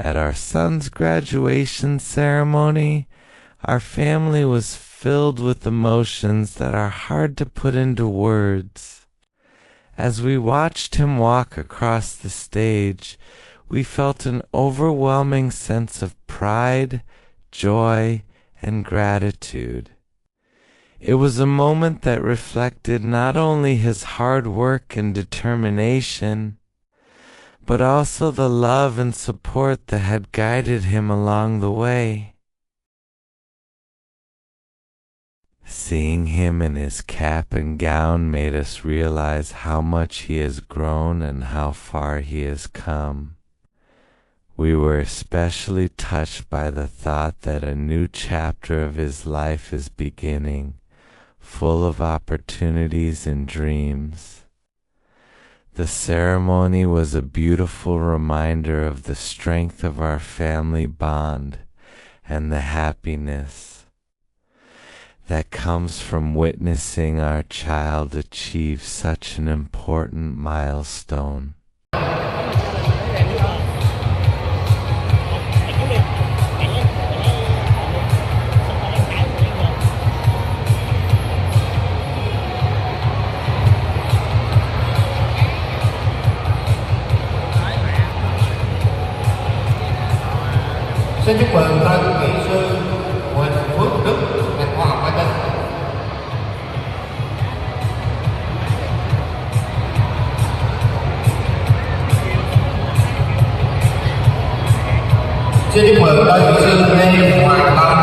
At our son's graduation ceremony, our family was filled with emotions that are hard to put into words. As we watched him walk across the stage, we felt an overwhelming sense of pride, joy, and gratitude. It was a moment that reflected not only his hard work and determination, but also the love and support that had guided him along the way. Seeing him in his cap and gown made us realize how much he has grown and how far he has come. We were especially touched by the thought that a new chapter of his life is beginning, full of opportunities and dreams. The ceremony was a beautiful reminder of the strength of our family bond and the happiness that comes from witnessing our child achieve such an important milestone. Xin chúc mừng tân kỹ sư Huỳnh Phước Đức, ngành khoa học máy tính. Xin chúc mừng tân kỹ sư Lê Hoàng Long,